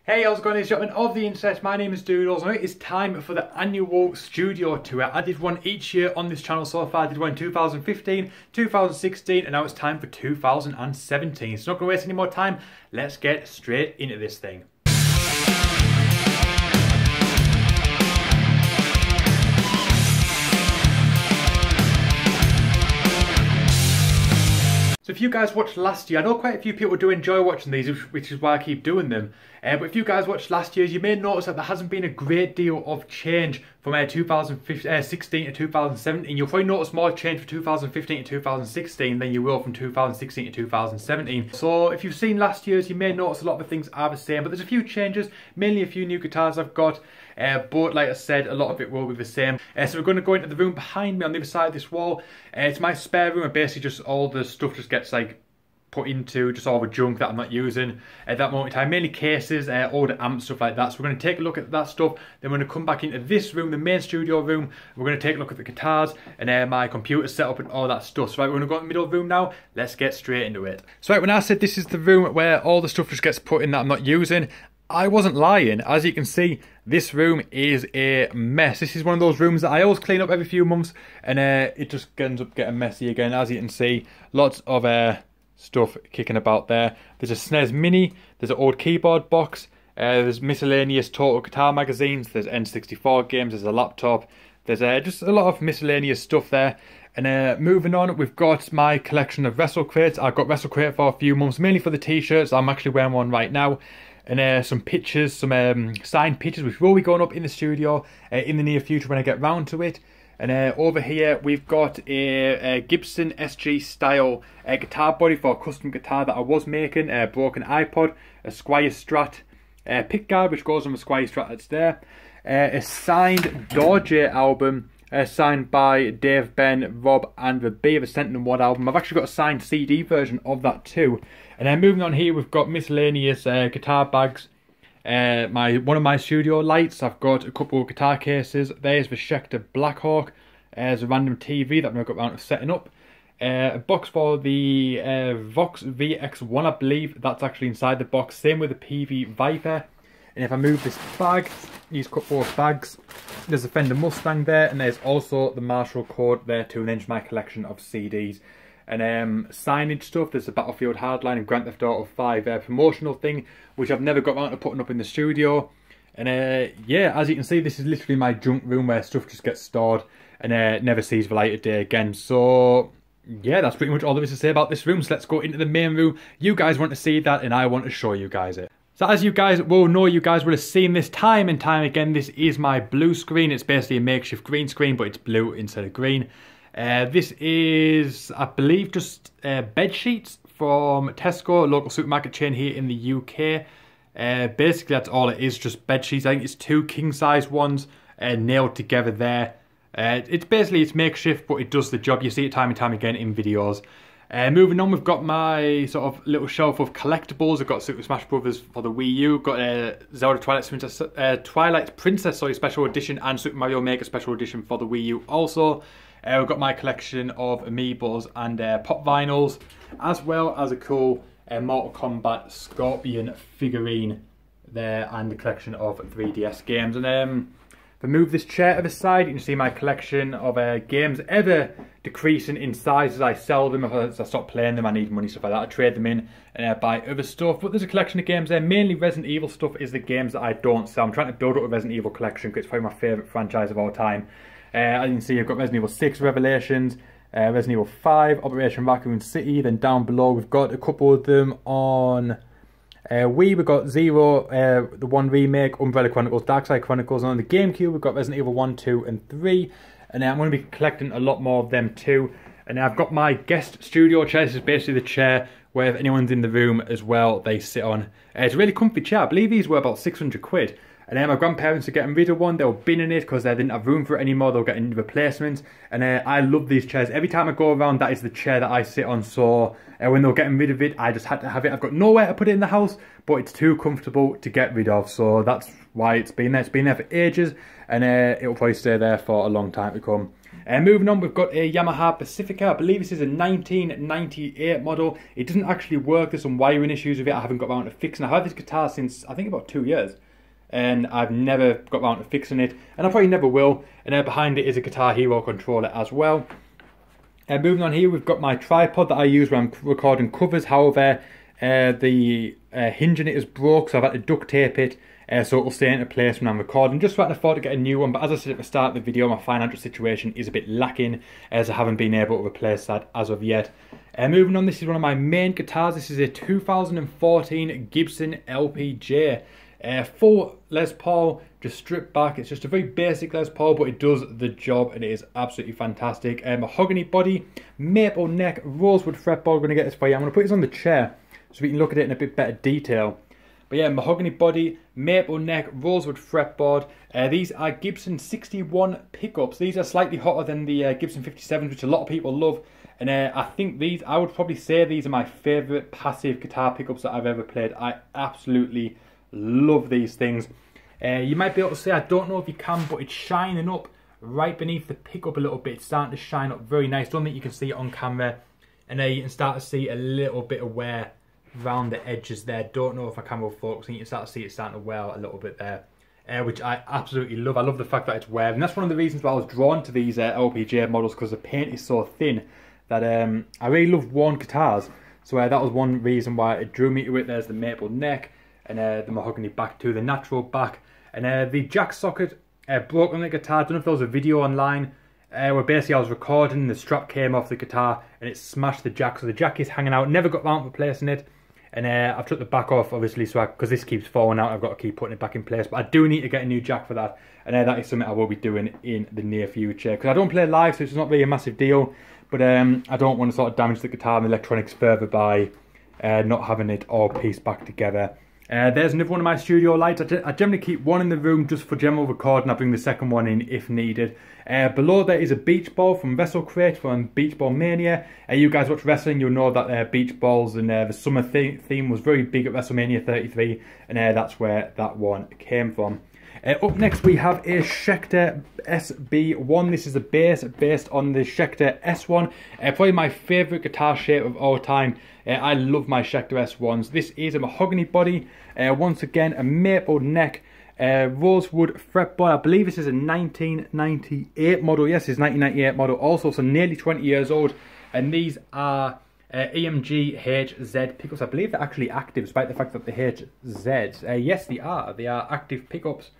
Hey, how's it going, ladies and gentlemen of the internet? My name is Doodles and it is time for the annual studio tour. I did one each year on this channel so far. I did one in 2015, 2016 and now it's time for 2017. So not going to waste any more time, let's get straight into this thing. So if you guys watched last year, I know quite a few people do enjoy watching these, which is why I keep doing them. But if you guys watched last year's, you may notice that there hasn't been a great deal of change from 2016 to 2017. You'll probably notice more change from 2015 to 2016 than you will from 2016 to 2017. So if you've seen last year's, you may notice a lot of the things are the same, but there's a few changes, mainly a few new guitars I've got. But like I said, a lot of it will be the same. So we're going to go into the room behind me on the other side of this wall. It's my spare room, and basically just all the stuff just gets like put into, just all the junk that I'm not using at that moment in time. Mainly cases, older amps, stuff like that. So we're going to take a look at that stuff. Then we're going to come back into this room, the main studio room. We're going to take a look at the guitars and my computer setup and all that stuff. So right, we're going to go in the middle of the room now. Let's get straight into it. So right, when I said this is the room where all the stuff just gets put in that I'm not using, I wasn't lying. As you can see, this room is a mess. This is one of those rooms that I always clean up every few months and it just ends up getting messy again. As you can see, lots of stuff kicking about there. There's a SNES Mini, there's an old keyboard box, there's miscellaneous Total Guitar magazines, there's N64 games, there's a laptop, there's just a lot of miscellaneous stuff there. And moving on, we've got my collection of wrestle crates. I've got wrestle crate for a few months, mainly for the t-shirts. I'm actually wearing one right now. And some pictures, some signed pictures, which will be going up in the studio in the near future when I get round to it. And over here, we've got a Gibson SG style guitar body for a custom guitar that I was making, a broken iPod, a Squier Strat pickguard, which goes on the Squier Strat that's there, a signed Dorje album, signed by Dave, Ben, Rob and the B of a Cent and Wad album. I've actually got a signed CD version of that too. And then moving on here, we've got miscellaneous guitar bags, one of my studio lights. I've got a couple of guitar cases. There's the Schecter Blackhawk. There's a random TV that I've got around to setting up. A box for the Vox VX1, I believe. That's actually inside the box. Same with the PV Viper. And if I move this bag, these couple of bags, there's a Fender Mustang there, and there's also the Marshall Code there too, and then just my collection of CDs. And signage stuff, there's a Battlefield Hardline and Grand Theft Auto 5 promotional thing, which I've never got around to putting up in the studio. And yeah, as you can see, this is literally my junk room where stuff just gets stored and never sees the light of day again. So yeah, that's pretty much all there is to say about this room. So let's go into the main room. You guys want to see that and I want to show you guys it. So as you guys will know, you guys will have seen this time and time again, this is my blue screen. It's basically a makeshift green screen, but it's blue instead of green. This is, I believe, just bed sheets from Tesco, a local supermarket chain here in the UK. Basically, that's all it is, just bed sheets. I think it's two king-size ones nailed together there. It's makeshift, but it does the job. You see it time and time again in videos. Moving on, we've got my sort of little shelf of collectibles. I've got Super Smash Brothers for the Wii U, got Zelda Twilight Princess Special Edition and Super Mario Maker Special Edition for the Wii U also. We've got my collection of Amiibos and pop vinyls, as well as a cool Mortal Kombat Scorpion figurine there, and a collection of 3DS games. And if I move this chair to the side, you can see my collection of games, ever decreasing in size as I sell them. If I stop playing them, I need money, stuff like that. I trade them in and buy other stuff. But there's a collection of games there. Mainly Resident Evil stuff is the games that I don't sell. I'm trying to build up a Resident Evil collection because it's probably my favourite franchise of all time. As you can see, I've got Resident Evil 6 Revelations, Resident Evil 5, Operation Raccoon City. Then down below we've got a couple of them on Wii. We've got Zero, the 1 remake, Umbrella Chronicles, Darkside Chronicles. And on the GameCube we've got Resident Evil 1, 2 and 3. And I'm going to be collecting a lot more of them too. And I've got my guest studio chair. This is basically the chair where if anyone's in the room as well, they sit on. It's a really comfy chair. I believe these were about 600 quid. And then my grandparents are getting rid of one. They were binning it because they didn't have room for it anymore. They were getting replacements. And I love these chairs. Every time I go around, that is the chair that I sit on. So when they were getting rid of it, I just had to have it. I've got nowhere to put it in the house, but it's too comfortable to get rid of. So that's why it's been there. It's been there for ages. And it'll probably stay there for a long time to come. Moving on, we've got a Yamaha Pacifica. I believe this is a 1998 model. It doesn't actually work. There's some wiring issues with it. I haven't got around to fixing. I've had this guitar since, I think, about 2 years. And I've never got around to fixing it. And I probably never will. And behind it is a Guitar Hero controller as well. Moving on here, we've got my tripod that I use when I'm recording covers. However, the hinge in it is broke, so I've had to duct tape it. So it'll stay into place when I'm recording. Just so I can afford to get a new one, but as I said at the start of the video, my financial situation is a bit lacking, as I haven't been able to replace that as of yet. Moving on, this is one of my main guitars. This is a 2014 Gibson LPJ. Full Les Paul, just stripped back. It's just a very basic Les Paul, but it does the job and it is absolutely fantastic. Mahogany body, maple neck, rosewood fretboard. I'm going to get this for you. I'm going to put this on the chair so we can look at it in a bit better detail. But yeah, mahogany body, maple neck, rosewood fretboard. These are Gibson 61 pickups. These are slightly hotter than the Gibson 57s, which a lot of people love. And I think these, I would probably say these are my favourite passive guitar pickups that I've ever played. I absolutely love these things. You might be able to say, I don't know if you can, but it's shining up right beneath the pickup a little bit. It's starting to shine up very nice. Don't think you can see it on camera. And you can start to see a little bit of wear around the edges there. Don't know if I can focus, and you can start to see it starting to wear a little bit there, which I absolutely love. I love the fact that it's wearing, and that's one of the reasons why I was drawn to these LPJ models, because the paint is so thin that I really love worn guitars. So that was one reason why it drew me to it. There's the maple neck and the mahogany back too, the natural back, and the jack socket broke on the guitar. I don't know if there was a video online where basically I was recording, the strap came off the guitar and it smashed the jack, so the jack is hanging out. Never got around to replacing it. And I've took the back off, obviously, so because this keeps falling out, I've got to keep putting it back in place. But I do need to get a new jack for that, and that is something I will be doing in the near future. Because I don't play live, so it's not really a massive deal. But I don't want to sort of damage the guitar and the electronics further by not having it all pieced back together. There's another one of my studio lights. I generally keep one in the room just for general recording. I bring the second one in if needed. Below there is a beach ball from Wrestle Crate from Beach Ball Mania. You guys watch wrestling, you'll know that beach balls and the summer theme was very big at WrestleMania 33, and that's where that one came from. Up next we have a Schecter SB1. This is a bass based on the Schecter S1. Probably my favourite guitar shape of all time. I love my Schecter S1s. This is a mahogany body. Once again, a maple neck. Rosewood fretboard. I believe this is a 1998 model. Yes, it's 1998 model also, so nearly 20 years old. And these are EMG HZ pickups. I believe they're actually active, despite the fact that the HZs. Yes, they are. They are active pickups.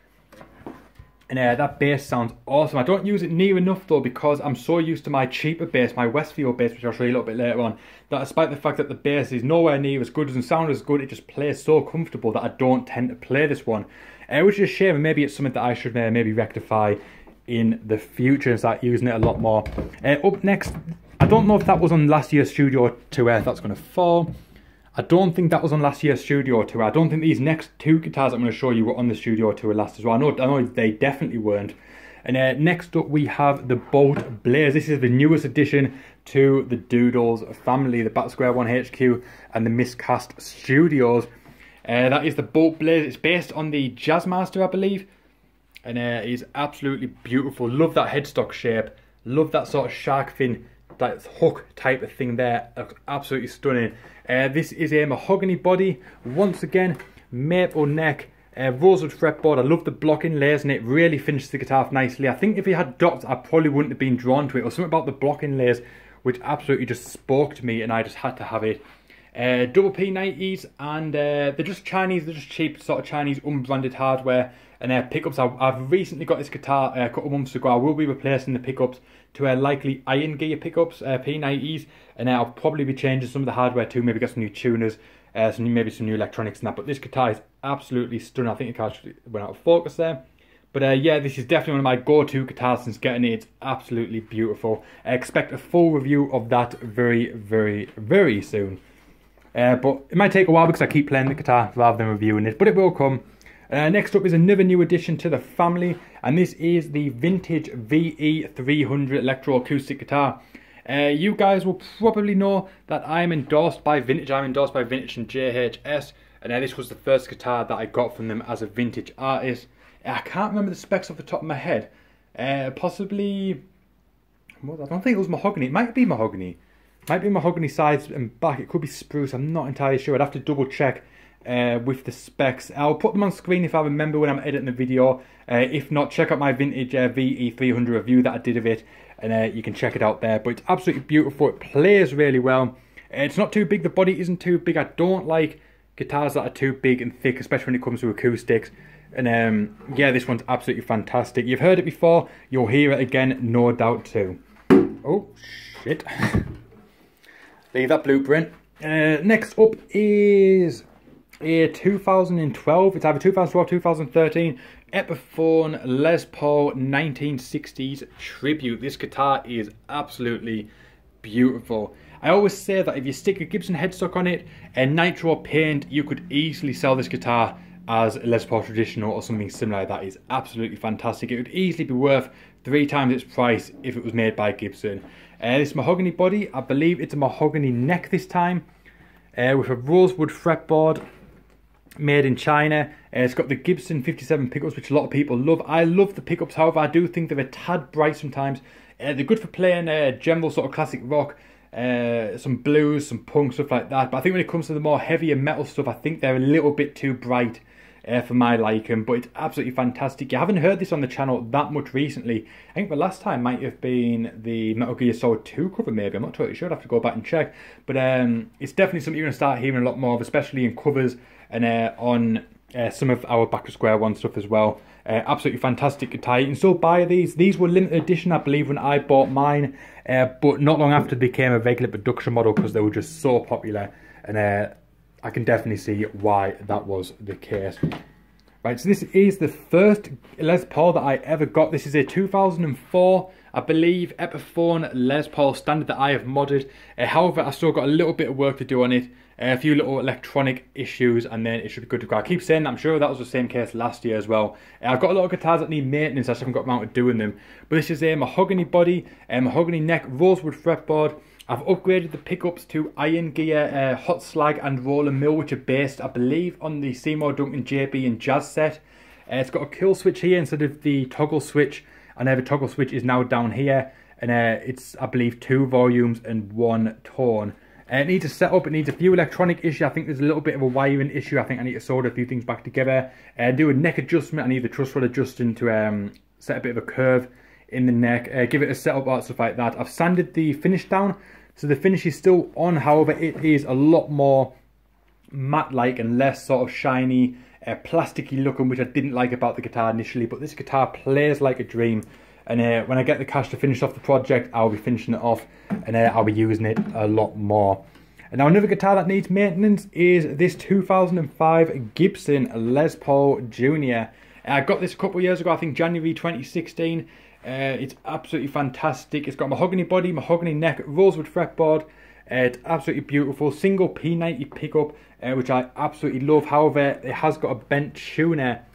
And that bass sounds awesome. I don't use it near enough though, because I'm so used to my cheaper bass, my Westfield bass, which I'll show you a little bit later on, that despite the fact that the bass is nowhere near as good, doesn't sound as good, it just plays so comfortable that I don't tend to play this one. Which is a shame, and maybe it's something that I should maybe rectify in the future and start using it a lot more. Up next, I don't know if that was on last year's Studio Tour, if that's going to fall. I don't think that was on last year's Studio Tour. I don't think these next two guitars I'm going to show you were on the Studio Tour last as well. I know they definitely weren't. And next up we have the Bolt Blaze. This is the newest addition to the Doodles family, the Battle Square 1 HQ and the Miscast Studios. That is the Bolt Blaze. It's based on the Jazzmaster, I believe. And it is absolutely beautiful. Love that headstock shape. Love that sort of shark fin, that hook type of thing there. Looks absolutely stunning. This is a mahogany body. Once again, maple neck. Rosewood fretboard. I love the block inlays and it really finishes the guitar off nicely. I think if it had dots, I probably wouldn't have been drawn to it. Or something about the block inlays which absolutely just spoke to me and I just had to have it. Double P90s, and they're just Chinese, they're just cheap sort of Chinese unbranded hardware. And pickups, I've recently got this guitar a couple of months ago. I will be replacing the pickups to likely iron gear pickups, P90s, and I'll probably be changing some of the hardware too, maybe get some new tuners, maybe some new electronics and that. But this guitar is absolutely stunning. I think it actually went out of focus there. But yeah, this is definitely one of my go-to guitars since getting it. It's absolutely beautiful. I expect a full review of that very, very, very soon. But it might take a while because I keep playing the guitar rather than reviewing it, but it will come. Next up is another new addition to the family, and this is the vintage VE300 electroacoustic guitar. You guys will probably know that I'm endorsed by Vintage. I'm endorsed by Vintage and JHS, and this was the first guitar that I got from them as a vintage artist. I can't remember the specs off the top of my head. Possibly I don't think it was mahogany. It might be mahogany. Might be mahogany sides and back. It could be spruce. I'm not entirely sure. I'd have to double check with the specs. I'll put them on screen if I remember when I'm editing the video. If not, check out my vintage VE300 review that I did of it, and you can check it out there. But it's absolutely beautiful. It plays really well. It's not too big. The body isn't too big. I don't like guitars that are too big and thick, especially when it comes to acoustics. And yeah, this one's absolutely fantastic. You've heard it before. You'll hear it again, no doubt too. Oh, shit. Leave that blueprint. Next up is a 2012, it's either 2012 or 2013, Epiphone Les Paul 1960s Tribute. This guitar is absolutely beautiful. I always say that if you stick a Gibson headstock on it and nitro paint, you could easily sell this guitar as a Les Paul Traditional or something similar. That is absolutely fantastic. It would easily be worth 3 times its price if it was made by Gibson. This mahogany body, I believe it's a mahogany neck this time, with a rosewood fretboard, made in China. It's got the Gibson 57 pickups, which a lot of people love. I love the pickups, however, I do think they're a tad bright sometimes. They're good for playing general sort of classic rock, some blues, some punk, stuff like that. But I think when it comes to the more heavier metal stuff, I think they're a little bit too bright for my liking. But it's absolutely fantastic. You haven't heard this on the channel that much recently. I think the last time might have been the Metal Gear Solid 2 cover, maybe. I'm not totally sure. I'd have to go back and check. But it's definitely something you're going to start hearing a lot more of, especially in covers and on some of our Back to Square One stuff as well. Absolutely fantastic guitar. You can still buy these. These were limited edition, I believe, when I bought mine, but not long after they became a regular production model because they were just so popular. And I can definitely see why that was the case. Right, so this is the first Les Paul that I ever got. This is a 2004, I believe, Epiphone Les Paul standard that I have modded. However, I've still got a little bit of work to do on it. A few little electronic issues, and then it should be good to go. I keep saying that, I'm sure that was the same case last year as well. I've got a lot of guitars that need maintenance, I just haven't got around to doing them. But this is a mahogany body, mahogany neck, rosewood fretboard. I've upgraded the pickups to iron gear, hot slag and roller mill, which are based, I believe, on the Seymour Duncan JB and Jazz set. It's got a kill switch here instead of the toggle switch, and the toggle switch is now down here. And it's, I believe, 2 volumes and 1 tone. It needs a setup, it needs a few electronic issues. I think there's a little bit of a wiring issue. I think I need to solder a few things back together. Do a neck adjustment. I need the truss rod adjusting to set a bit of a curve in the neck. Give it a setup art, stuff like that. I've sanded the finish down, so the finish is still on. However, it is a lot more matte-like and less sort of shiny, plasticky looking, which I didn't like about the guitar initially. But this guitar plays like a dream. And when I get the cash to finish off the project, I'll be finishing it off, and I'll be using it a lot more. And now another guitar that needs maintenance is this 2005 Gibson Les Paul Jr. I got this a couple of years ago, I think January 2016. It's absolutely fantastic. It's got a mahogany body, mahogany neck, rosewood fretboard. It's absolutely beautiful. Single P90 pickup, which I absolutely love. However, it has got a bent tuner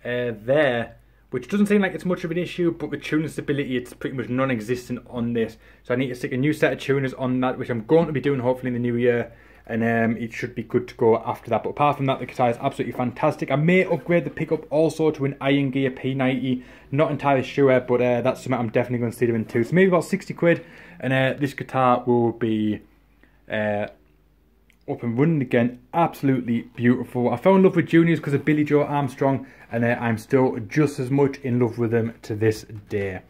there, which doesn't seem like it's much of an issue, but the tuning stability, it's pretty much non-existent on this. So I need to stick a new set of tuners on that, which I'm going to be doing hopefully in the new year. And it should be good to go after that. But apart from that, the guitar is absolutely fantastic. I may upgrade the pickup also to an Iron Gear P90. Not entirely sure, but that's something I'm definitely going to consider too. So maybe about 60 quid. And this guitar will be up and running again. Absolutely beautiful. I fell in love with Juniors because of Billy Joe Armstrong, and I'm still just as much in love with them to this day.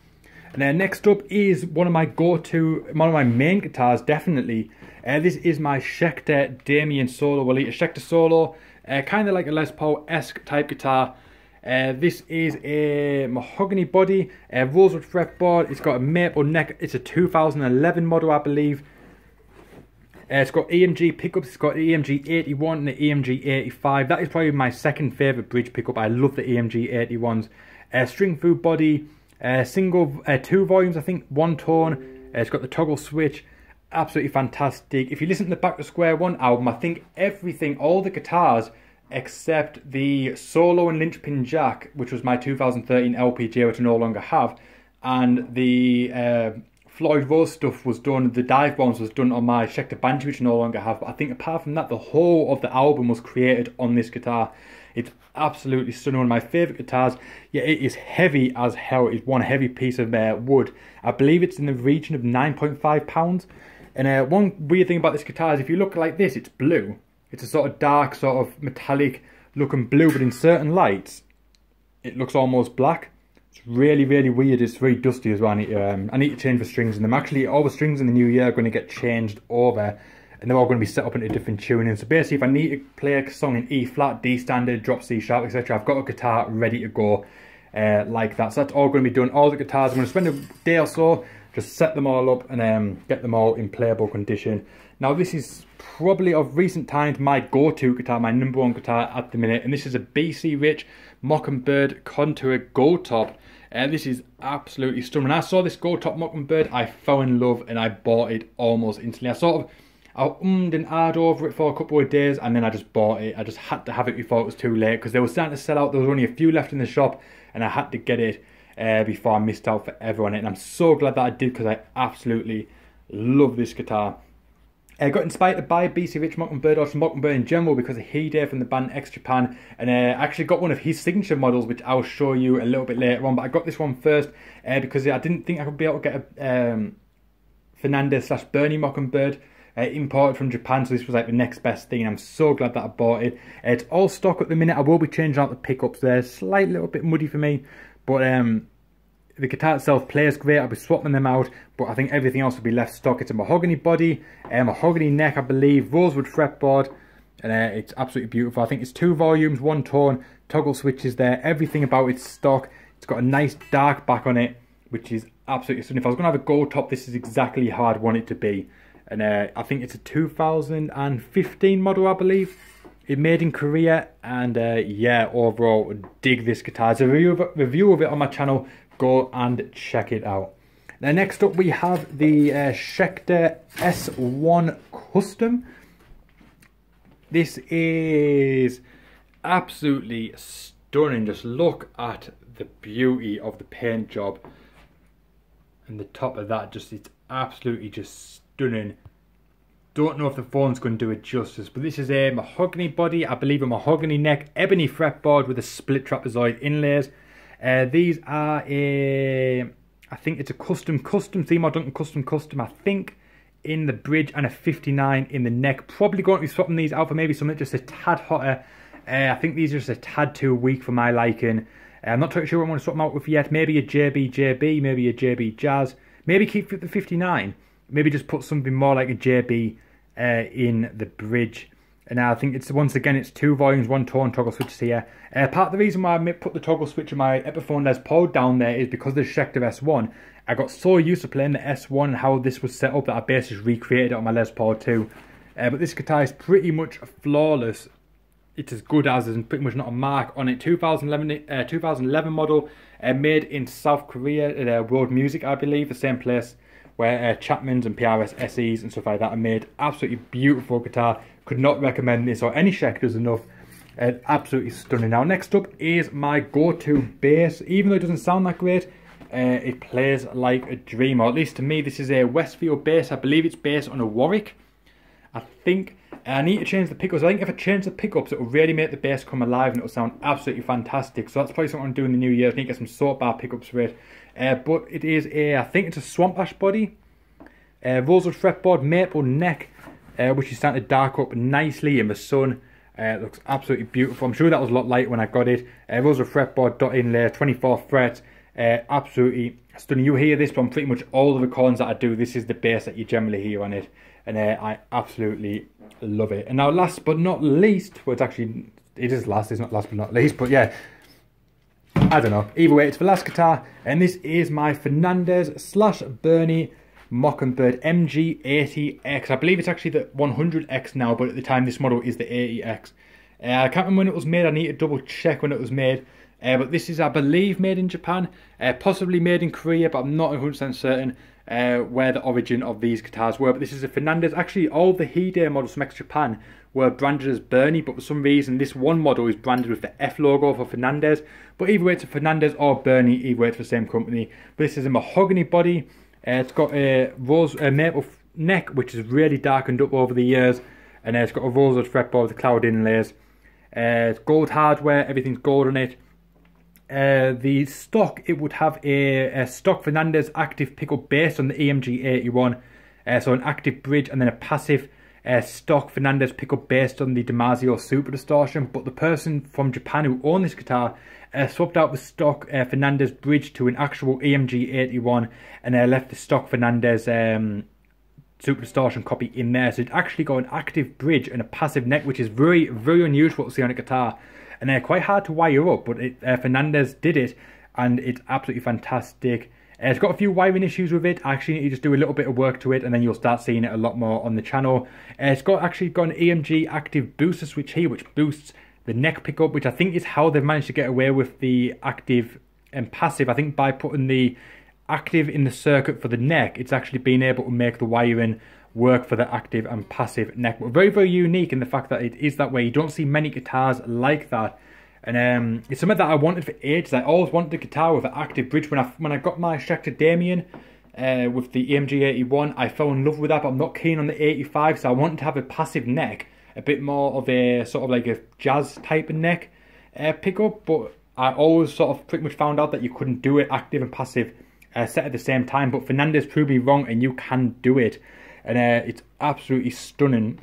And then next up is one of my main guitars, definitely. This is my Schecter Damien Solo. Well, it's a Schecter Solo, kind of like a Les Paul-esque type guitar. This is a mahogany body, rosewood fretboard. It's got a maple neck. It's a 2011 model, I believe. It's got EMG pickups. It's got the EMG 81 and the EMG 85. That is probably my second favourite bridge pickup. I love the EMG 81s. String food body, single 2 volumes, I think, 1 tone. It's got the toggle switch. Absolutely fantastic. If you listen to the Back to Square One album, I think everything, all the guitars, except the Solo and Linchpin Jack, which was my 2013 LPGA, which I no longer have, and the Floyd Rose stuff was done, the dive bombs was done on my Schecter Banshee, which I no longer have. But I think apart from that, the whole of the album was created on this guitar. It's absolutely stunning, one of my favourite guitars. Yeah, it is heavy as hell. It's one heavy piece of wood. I believe it's in the region of 9.5 pounds. And one weird thing about this guitar is if you look like this, it's blue. It's a sort of dark, sort of metallic looking blue, but in certain lights, it looks almost black. It's really, really weird. It's very dusty as well. I need to change the strings in them. Actually, all the strings in the new year are going to get changed over, and they're all going to be set up into different tuning. So basically, if I need to play a song in E flat, D standard, drop C sharp, etc., I've got a guitar ready to go like that. So that's all going to be done. All the guitars, I'm going to spend a day or so, just set them all up and get them all in playable condition. Now, this is probably of recent times my go-to guitar, my number one guitar at the minute, and this is a BC Rich Mockingbird Contour Gold Top. This is absolutely stunning. When I saw this Gold Top Mockingbird, I fell in love and I bought it almost instantly. I ummed and ahed over it for a couple of days, and then I just bought it. I just had to have it before it was too late, because they were starting to sell out. There was only a few left in the shop, and I had to get it before I missed out forever on it. And I'm so glad that I did, because I absolutely love this guitar. I got inspired to buy BC Rich Mockingbird, or Mockingbird in general, because of Hide from the band X Japan, and I actually got one of his signature models, which I'll show you a little bit later on. But I got this one first because I didn't think I could be able to get a Fernandez / Bernie Mockingbird imported from Japan, so this was like the next best thing. I'm so glad that I bought it. It's all stock at the minute. I will be changing out the pickups there. Slight little bit muddy for me, but the guitar itself plays great. I'll be swapping them out, but I think everything else will be left stock. It's a mahogany body, mahogany neck, I believe, rosewood fretboard, and it's absolutely beautiful. I think it's 2 volumes, 1 tone, toggle switches there. Everything about it's stock. It's got a nice dark back on it, which is absolutely stunning. If I was going to have a gold top, this is exactly how I'd want it to be. And I think it's a 2015 model, I believe. It's made in Korea, and yeah, overall, dig this guitar. There's a review of it on my channel. Go and check it out. Now, next up we have the Schecter S1 Custom. This is absolutely stunning. Just look at the beauty of the paint job. And the top of that, just it's absolutely just stunning. Don't know if the phone's going to do it justice, but this is a mahogany body, I believe a mahogany neck, ebony fretboard with a split trapezoid inlays. These are I think it's a custom theme, or Duncan custom, I think, in the bridge, and a 59 in the neck. Probably going to be swapping these out for maybe something just a tad hotter. I think these are just a tad too weak for my liking. I'm not totally sure what I want to swap them out with yet. Maybe a JB, maybe a JB Jazz. Maybe keep the 59. Maybe just put something more like a JB in the bridge. And I think it's, once again, it's 2 volumes, 1 tone, toggle switches here. Part of the reason why I put the toggle switch of my Epiphone Les Paul down there is because of the Schecter S1. I got so used to playing the S1 and how this was set up that I basically recreated it on my Les Paul too. But this guitar is pretty much flawless. It's as good as, there's pretty much not a mark on it. 2011 model, made in South Korea, World Music, I believe, the same place where Chapman's and PRS SEs and stuff like that are made. Absolutely beautiful guitar. Could not recommend this or any Schecters enough. Absolutely stunning. Now, next up is my go-to bass. Even though it doesn't sound that great, it plays like a dream, or at least to me. This is a Westfield bass. I believe it's based on a Warwick. I think I need to change the pickups. I think if I change the pickups, it will really make the bass come alive and it will sound absolutely fantastic. So that's probably something I'm doing in the new year. I need to get some sort bar pickups for it. But it is I think it's a Swamp Ash body, rosewood fretboard, maple neck, which is starting to dark up nicely in the sun. It looks absolutely beautiful. I'm sure that was a lot lighter when I got it. Rosewood fretboard, dot inlay, 24 frets. Absolutely stunning. You hear this from pretty much all the recordings that I do. This is the bass that you generally hear on it. And I absolutely love it. And now, last but not least, well, it is last, it's not last but not least, but yeah, I don't know. Either way, it's the last guitar, and this is my Fernandez / Bernie Mockingbird MG80X. I believe it's actually the 100X now, but at the time this model is the 80X. I can't remember when it was made. I need to double check when it was made. But this is, I believe, made in Japan, possibly made in Korea, but I'm not 100% certain where the origin of these guitars were. But this is a Fernandez. Actually, all the Hide models from X Japan were branded as Bernie, but for some reason this one model is branded with the F logo for Fernandez. But either way, it's a Fernandez or Bernie, either way it's the same company. But this is a mahogany body. It's got a maple neck, which is really darkened up over the years, and it's got a rosewood fretboard with cloud inlays. Gold hardware, everything's gold on it. The stock, it would have a stock Fernandez active pickup based on the EMG 81, so an active bridge, and then a passive stock Fernandez pickup based on the Damasio Super Distortion. But the person from Japan who owned this guitar swapped out the stock Fernandez bridge to an actual EMG 81, and left the stock Fernandez Super Distortion copy in there. So it's actually got an active bridge and a passive neck, which is very, very unusual to see on a guitar, and they're quite hard to wire up, but Fernandez did it, and it's absolutely fantastic. It's got a few wiring issues with it. Actually, you just do a little bit of work to it, and then you'll start seeing it a lot more on the channel. It's actually got an EMG active booster switch here, which boosts the neck pickup, which I think is how they've managed to get away with the active and passive. I think by putting the active in the circuit for the neck, it's actually been able to make the wiring work for the active and passive neck. But very, very unique in the fact that it is that way. You don't see many guitars like that. And it's something that I wanted for ages. I always wanted a guitar with an active bridge. When I got my Schecter Damien with the EMG 81, I fell in love with that, but I'm not keen on the 85, so I wanted to have a passive neck, a bit more of a sort of like a jazz type of neck pickup. But I always sort of pretty much found out that you couldn't do it active and passive set at the same time. But Fernandez proved me wrong, and you can do it, and it's absolutely stunning.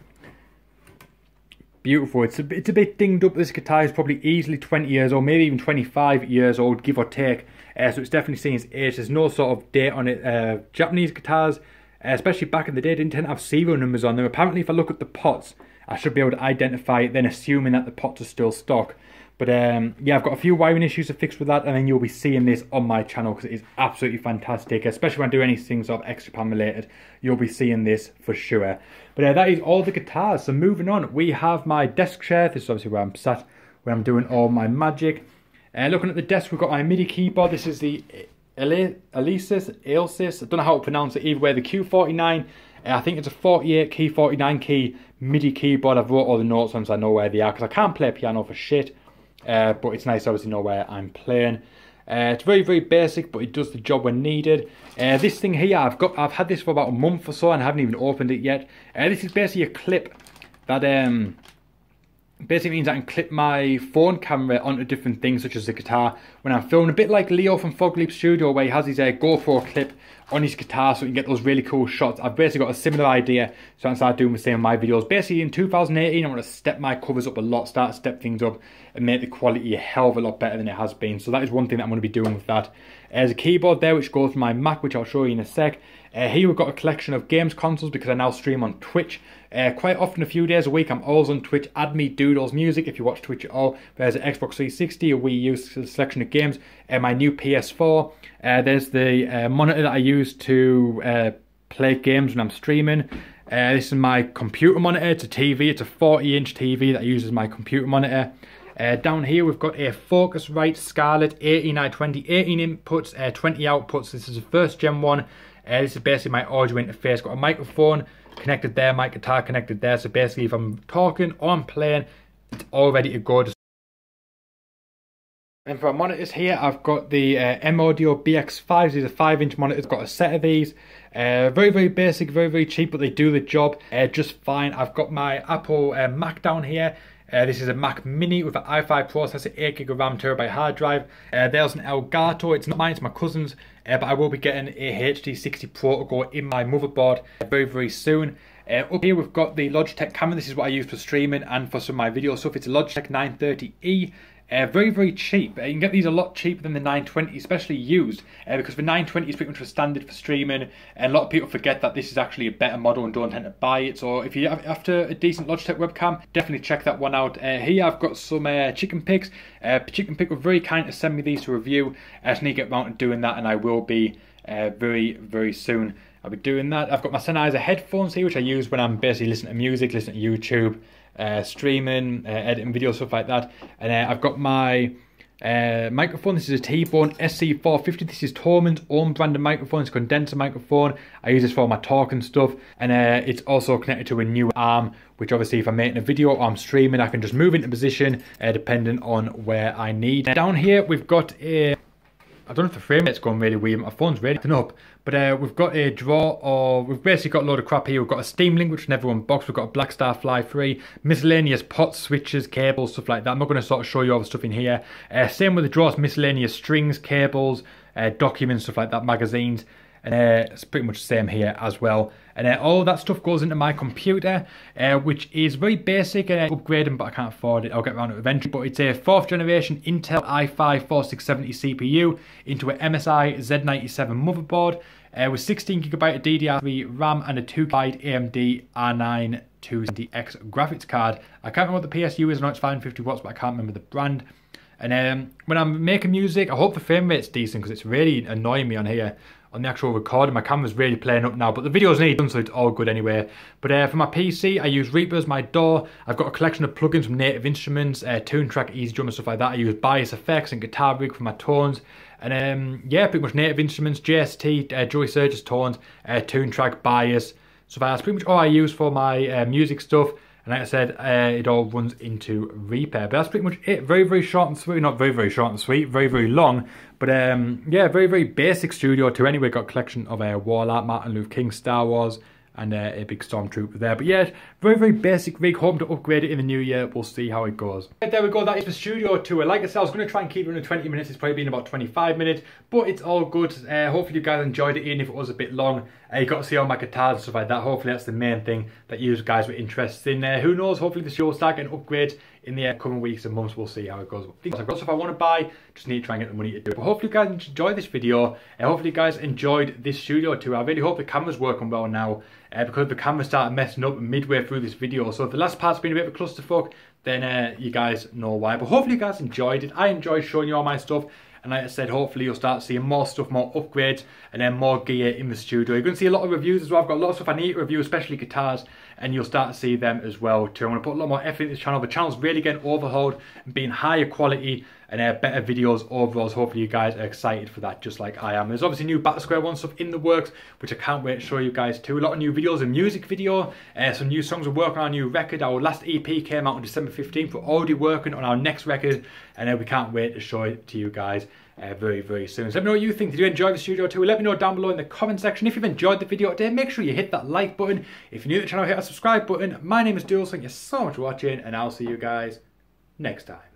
Beautiful. It's a bit dinged up. This guitar is probably easily 20 years old, maybe even 25 years old, give or take. So it's definitely seen its age. There's no sort of date on it. Japanese guitars, especially back in the day, didn't tend to have serial numbers on them. Apparently, if I look at the pots, I should be able to identify it, then assuming that the pots are still stock. But yeah, I've got a few wiring issues to fix with that, and then you'll be seeing this on my channel because it is absolutely fantastic. Especially when I do anything sort of extra pan related, you'll be seeing this for sure. But that is all the guitars. So moving on, we have my desk chair. This is obviously where I'm sat, where I'm doing all my magic. Looking at the desk, we've got my MIDI keyboard. This is the Alesis. I don't know how to pronounce it either way. The Q49. I think it's a 48 key, 49 key MIDI keyboard. I've wrote all the notes on so I know where they are, because I can't play piano for shit. But it's nice obviously know where I'm playing. It's very, very basic, but it does the job when needed. This thing here, I've had this for about a month or so, and I haven't even opened it yet. This is basically a clip that basically means I can clip my phone camera onto different things, such as the guitar, when I'm filming. A bit like Leo from Fog Leap Studio, where he has his GoPro clip on his guitar so you can get those really cool shots. I've basically got a similar idea, so I started doing the same in my videos. Basically in 2018, I want to step my covers up a lot, start to step things up and make the quality a hell of a lot better than it has been. So that is one thing that I'm going to be doing with that. There's a keyboard there which goes to my Mac, which I'll show you in a sec. Here we've got a collection of games consoles because I now stream on Twitch. Quite often, a few days a week, I'm always on Twitch. Add me Doodles Music if you watch Twitch at all. There's an Xbox 360, a Wii U selection of games, my new PS4. There's the monitor that I use to play games when I'm streaming. This is my computer monitor. It's a TV. It's a 40-inch TV that I use as my computer monitor. Down here we've got a Focusrite Scarlett 18920, 18 inputs, 20 outputs. This is the first gen one. This is basically my audio interface. Got a microphone connected there, my guitar connected there. So basically if I'm talking or I'm playing, it's all ready to go. And for our monitors here, I've got the M-Audio BX5. These are 5-inch monitors. Got a set of these. Very, very basic, very, very cheap, but they do the job just fine. I've got my Apple Mac down here. This is a Mac Mini with an i5 processor, 8GB of RAM, TB hard drive. There's an Elgato. It's not mine, it's my cousin's. But I will be getting a HD60 protocol in my motherboard very, very soon. Up here we've got the Logitech camera. This is what I use for streaming and for some of my video stuff. It's a Logitech 930E. Very, very cheap. You can get these a lot cheaper than the 920, especially used, because the 920 is pretty much the standard for streaming, and a lot of people forget that this is actually a better model and don't tend to buy it. So if you're after a decent Logitech webcam, definitely check that one out. Here I've got some chicken picks. Chicken Pick were very kind to send me these to review. I just need to get around to doing that, and I will be very, very soon. I'll be doing that. I've got my Sennheiser headphones here, which I use when I'm basically listening to music, listening to YouTube, streaming, editing videos, stuff like that. And I've got my microphone. This is a T-Bone SC450. This is Thoman's own brand of microphone. It's a condenser microphone. I use this for my talk and stuff. And it's also connected to a new arm, which obviously if I'm making a video or I'm streaming, I can just move into position depending on where I need. Down here we've got a I don't know if the frame rate's going really weird. My phone's really acting up. But we've got a drawer of... We've basically got a load of crap here. We've got a Steam Link, which never unboxed. We've got a Black Star Fly 3. Miscellaneous pots, switches, cables, stuff like that. I'm not going to sort of show you all the stuff in here. Same with the drawers. Miscellaneous strings, cables, documents, stuff like that. Magazines. And it's pretty much the same here as well. And all that stuff goes into my computer, which is very basic and upgrading, but I can't afford it. I'll get around to it eventually. But it's a 4th generation Intel i5 4670 CPU into an MSI Z97 motherboard with 16GB of DDR3 RAM and a 2GB AMD R9 270X graphics card. I can't remember what the PSU is. I know it's 550 watts, but I can't remember the brand. And when I'm making music, I hope the frame rate's decent because it's really annoying me on here. On the actual recording, my camera's really playing up now, but the video's nearly done, so it's all good anyway. But for my PC, I use Reaper as my DAW. I've got a collection of plugins from Native Instruments, Toontrack, Easy Drum and stuff like that. I use Bias Effects and Guitar Rig for my tones. And yeah, pretty much Native Instruments, JST, Joey Surge's tones, Toontrack, Bias. So that's pretty much all I use for my music stuff. And like I said, it all runs into Reaper. But that's pretty much it. Very, very short and sweet. Not very, very short and sweet. Very, very long. But yeah, very, very basic studio too. Anyway, got a collection of wall art, Martin Luther King, Star Wars, and a big Stormtrooper there. But yeah, very, very basic rig. Hoping to upgrade it in the new year. We'll see how it goes. There we go. That is the studio tour. Like I said, I was going to try and keep it under 20 minutes. It's probably been about 25 minutes. But it's all good. Hopefully you guys enjoyed it, even if it was a bit long. You got to see all my guitars and stuff like that. Hopefully that's the main thing that you guys were interested in. Who knows? Hopefully the show will start getting upgrades in the coming weeks and months. We'll see how it goes. I've got stuff I want to buy. Just need to try and get the money to do it. But hopefully you guys enjoyed this video. Hopefully you guys enjoyed this studio tour. I really hope the camera's working well now. Because the camera started messing up midway through this video. So if the last part's been a bit of a clusterfuck, then you guys know why. But hopefully you guys enjoyed it. I enjoyed showing you all my stuff. And like I said, hopefully you'll start seeing more stuff, more upgrades, and then more gear in the studio. You're going to see a lot of reviews as well. I've got a lot of stuff I need to review, especially guitars, and you'll start to see them as well too. I'm going to put a lot more effort into this channel. The channel's really getting overhauled and being higher quality and better videos overall. So hopefully you guys are excited for that, just like I am. There's obviously new Battle Square 1 stuff in the works, which I can't wait to show you guys too. A lot of new videos, a music video, some new songs. We're working on our new record. Our last EP came out on December 15th. We're already working on our next record, and we can't wait to show it to you guys very, very soon. So let me know what you think. Did you enjoy the studio tour? Let me know down below in the comment section. If you've enjoyed the video today, make sure you hit that like button. If you're new to the channel, hit that subscribe button. My name is Doodles. Thank you so much for watching, and I'll see you guys next time.